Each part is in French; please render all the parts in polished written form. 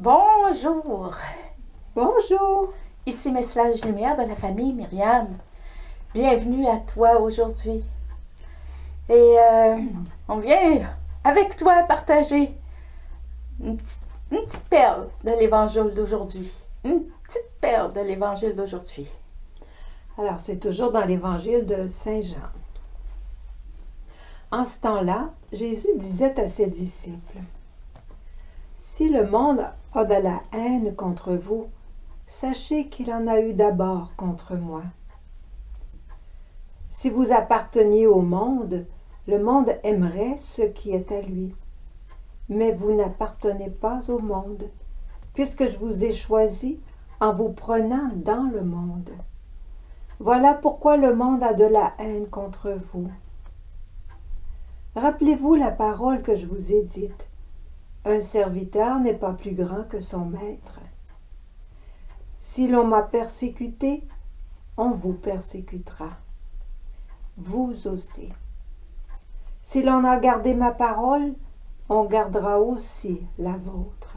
Bonjour, Bonjour. ici Messlage Lumière de la famille Myriam. Bienvenue à toi aujourd'hui. Et on vient avec toi partager une petite perle de l'Évangile d'aujourd'hui. Une petite perle de l'Évangile d'aujourd'hui. Alors, c'est toujours dans l'Évangile de Saint Jean. En ce temps-là, Jésus disait à ses disciples, « Si le monde a de la haine contre vous, sachez qu'il en a eu d'abord contre moi. Si vous apparteniez au monde, le monde aimerait ce qui est à lui. Mais vous n'appartenez pas au monde, puisque je vous ai choisi en vous prenant dans le monde. Voilà pourquoi le monde a de la haine contre vous. Rappelez-vous la parole que je vous ai dite. Un serviteur n'est pas plus grand que son maître. Si l'on m'a persécuté, on vous persécutera. Vous aussi. Si l'on a gardé ma parole, on gardera aussi la vôtre.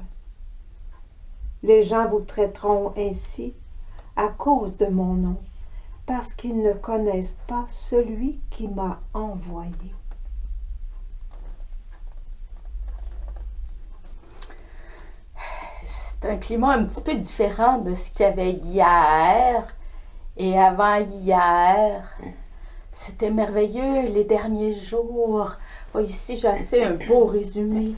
Les gens vous traiteront ainsi à cause de mon nom, parce qu'ils ne connaissent pas celui qui m'a envoyé. » C'est un climat un petit peu différent de ce qu'il y avait hier et avant hier. C'était merveilleux les derniers jours. Oh, ici, j'ai assez un beau résumé.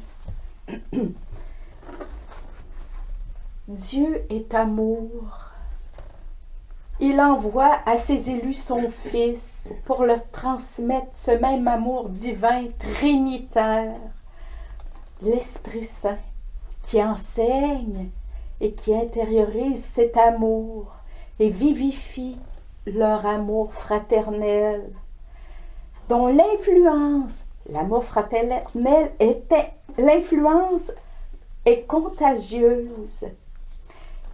Dieu est amour. Il envoie à ses élus son Fils pour leur transmettre ce même amour divin trinitaire. L'Esprit Saint qui enseigne et qui intériorise cet amour et vivifie leur amour fraternel, dont l'influence, l'amour fraternel l'influence est contagieuse.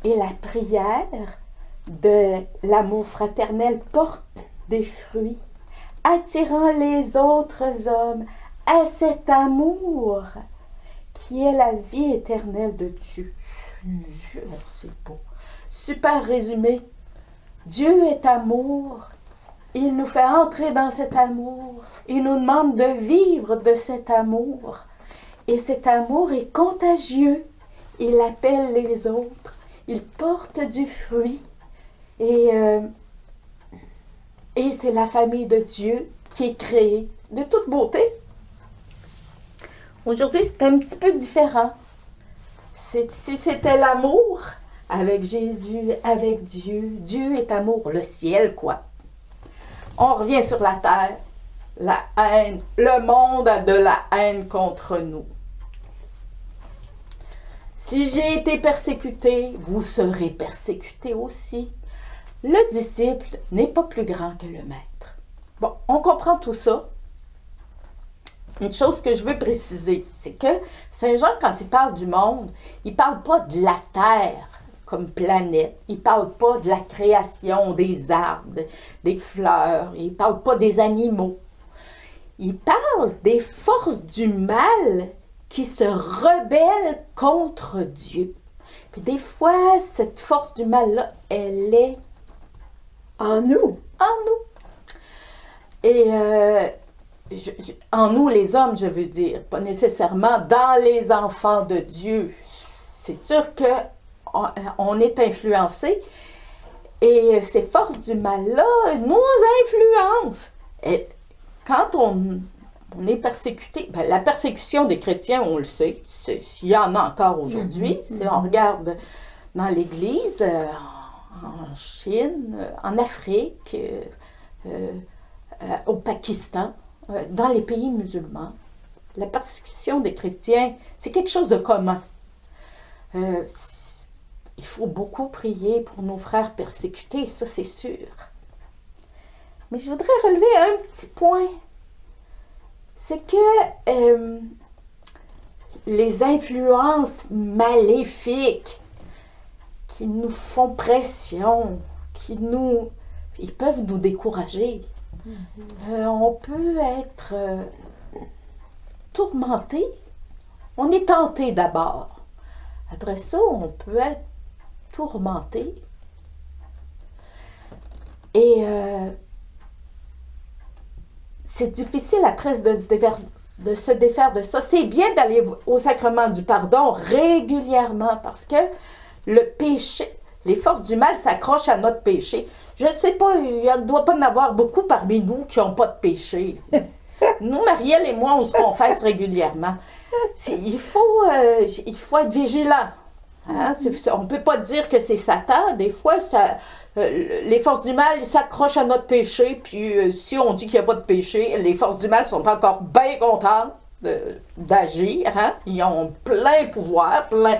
Et la prière de l'amour fraternel porte des fruits, attirant les autres hommes à cet amour qui est la vie éternelle de Dieu. Dieu, c'est beau. Super résumé. Dieu est amour. Il nous fait entrer dans cet amour. Il nous demande de vivre de cet amour. Et cet amour est contagieux. Il appelle les autres. Il porte du fruit. Et c'est la famille de Dieu qui est créée de toute beauté. Aujourd'hui, c'est un petit peu différent. Si c'était l'amour avec Jésus, avec Dieu, Dieu est amour, le ciel, quoi. On revient sur la terre, la haine, le monde a de la haine contre nous. Si j'ai été persécuté, vous serez persécutés aussi. Le disciple n'est pas plus grand que le maître. Bon, on comprend tout ça. Une chose que je veux préciser, c'est que Saint Jean, quand il parle du monde, il ne parle pas de la Terre comme planète. Il ne parle pas de la création des arbres, des fleurs. Il ne parle pas des animaux. Il parle des forces du mal qui se rebellent contre Dieu. Puis des fois, cette force du mal-là, elle est En nous. en nous. Et en nous, les hommes, je veux dire, pas nécessairement dans les enfants de Dieu. C'est sûr qu'on est influencé et ces forces du mal-là nous influencent. Et quand on est persécuté, ben, la persécution des chrétiens, on le sait, il y en a encore aujourd'hui. Si on regarde dans l'Église, en Chine, en Afrique, au Pakistan, dans les pays musulmans, la persécution des chrétiens, c'est quelque chose de commun. Il faut beaucoup prier pour nos frères persécutés, ça c'est sûr. Mais je voudrais relever un petit point. C'est que les influences maléfiques qui nous font pression, ils peuvent nous décourager. On peut être tourmenté. On est tenté d'abord Après ça, on peut être tourmenté. Et c'est difficile après de se défaire de ça. C'est bien d'aller au sacrement du pardon régulièrement parce que le péché, les forces du mal s'accrochent à notre péché. Je ne sais pas, il ne doit pas y en avoir beaucoup parmi nous qui n'ont pas de péché. Nous, Marielle et moi, on se confesse régulièrement. Il faut être vigilant. Hein? On ne peut pas dire que c'est Satan. Des fois, les forces du mal s'accrochent à notre péché. Puis si on dit qu'il n'y a pas de péché, les forces du mal sont encore bien contentes d'agir. Hein? Ils ont plein pouvoir, plein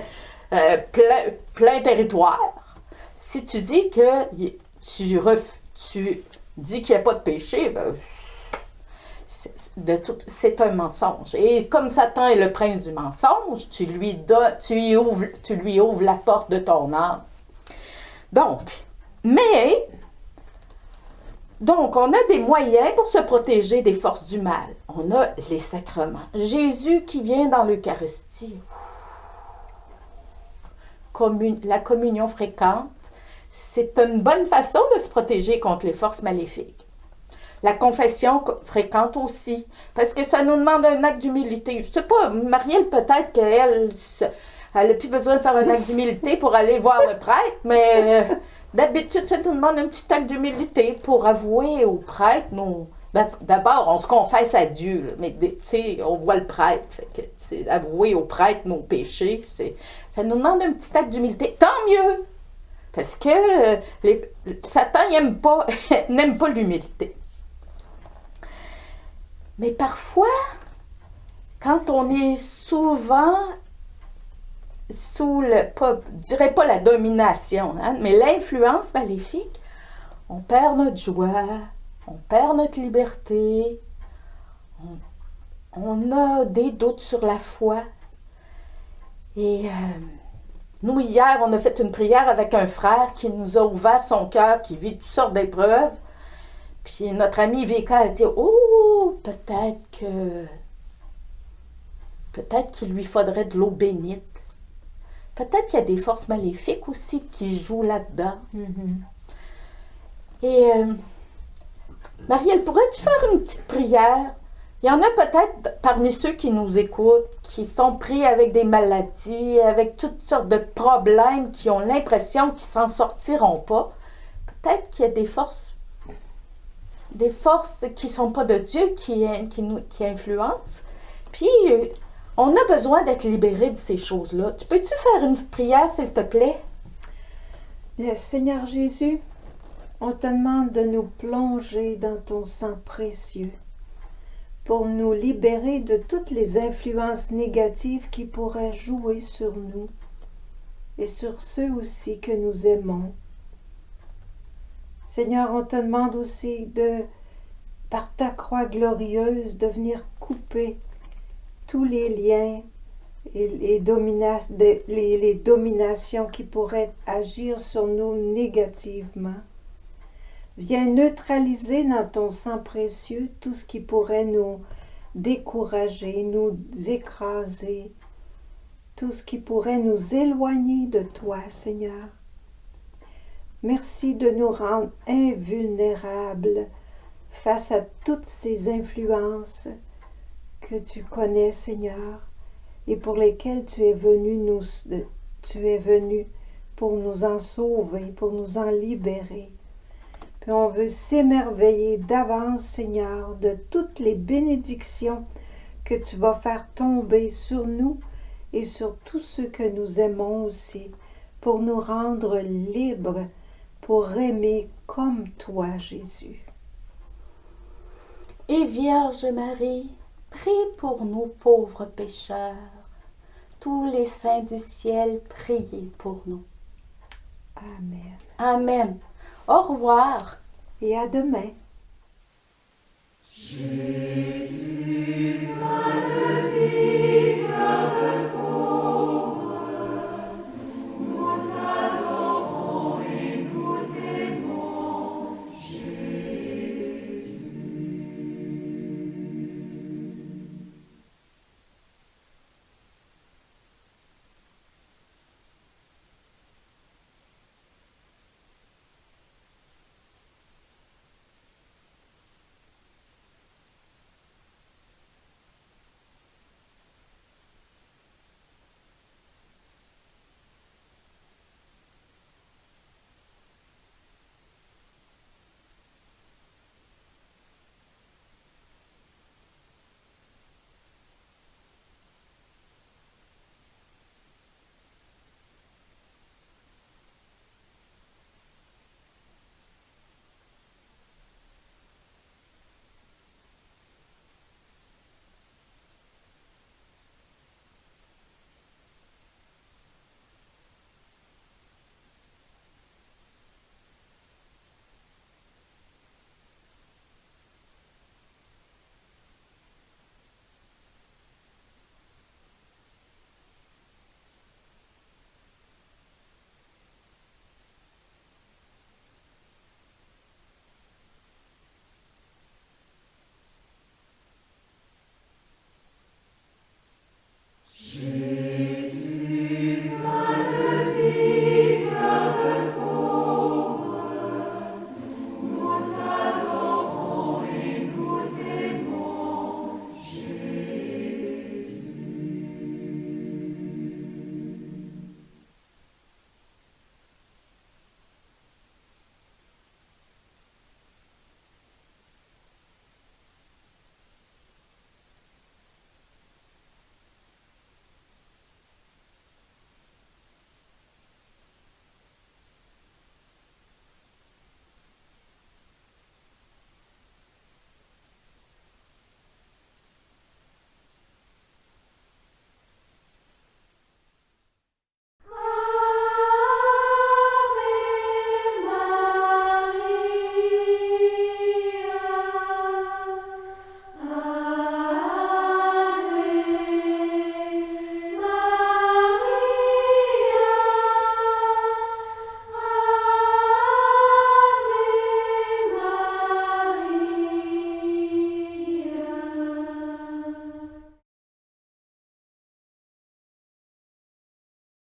territoire. Si tu dis que tu dis qu'il n'y a pas de péché, ben, c'est un mensonge. Et comme Satan est le prince du mensonge, tu lui ouvres la porte de ton âme. Donc, on a des moyens pour se protéger des forces du mal. On a les sacrements. Jésus qui vient dans l'Eucharistie. La communion fréquente, c'est une bonne façon de se protéger contre les forces maléfiques. La confession fréquente aussi, parce que ça nous demande un acte d'humilité. Je ne sais pas, Marielle, peut-être qu'elle n'a plus besoin de faire un acte d'humilité pour aller voir le prêtre, mais d'habitude, ça nous demande un petit acte d'humilité pour avouer au prêtre nos... D'abord, on se confesse à Dieu, là, mais tu sais, on voit le prêtre. Fait que, c'est avouer au prêtre nos péchés, ça nous demande un petit acte d'humilité. Tant mieux! Parce que Satan n'aime pas l'humilité. Mais parfois, quand on est souvent sous je dirais pas la domination, hein, mais l'influence maléfique, on perd notre joie, on perd notre liberté, on a des doutes sur la foi. Et nous, hier, on a fait une prière avec un frère qui nous a ouvert son cœur, qui vit toutes sortes d'épreuves. Puis notre ami Vika a dit, oh, peut-être qu'il lui faudrait de l'eau bénite. Peut-être qu'il y a des forces maléfiques aussi qui jouent là-dedans. Mm-hmm. Et Marielle, pourrais-tu faire une petite prière? Il y en a peut-être parmi ceux qui nous écoutent, qui sont pris avec des maladies, avec toutes sortes de problèmes, qui ont l'impression qu'ils s'en sortiront pas. Peut-être qu'il y a des forces qui ne sont pas de Dieu qui influencent. Puis, on a besoin d'être libéré de ces choses-là. Peux-tu faire une prière, s'il te plaît? Bien, Seigneur Jésus, on te demande de nous plonger dans ton sang précieux pour nous libérer de toutes les influences négatives qui pourraient jouer sur nous et sur ceux aussi que nous aimons. Seigneur, on te demande aussi par ta croix glorieuse, de venir couper tous les liens et les dominations qui pourraient agir sur nous négativement. Viens neutraliser dans ton sang précieux tout ce qui pourrait nous décourager, nous écraser, tout ce qui pourrait nous éloigner de toi, Seigneur. Merci de nous rendre invulnérables face à toutes ces influences que tu connais, Seigneur, et pour lesquelles tu es venu pour nous en sauver, pour nous en libérer. Puis on veut s'émerveiller d'avance, Seigneur, de toutes les bénédictions que tu vas faire tomber sur nous et sur tous ceux que nous aimons aussi, pour nous rendre libres, pour aimer comme toi, Jésus. Et Vierge Marie, prie pour nous pauvres pécheurs. Tous les saints du ciel, priez pour nous. Amen. Amen. Au revoir. Et à demain. Jésus.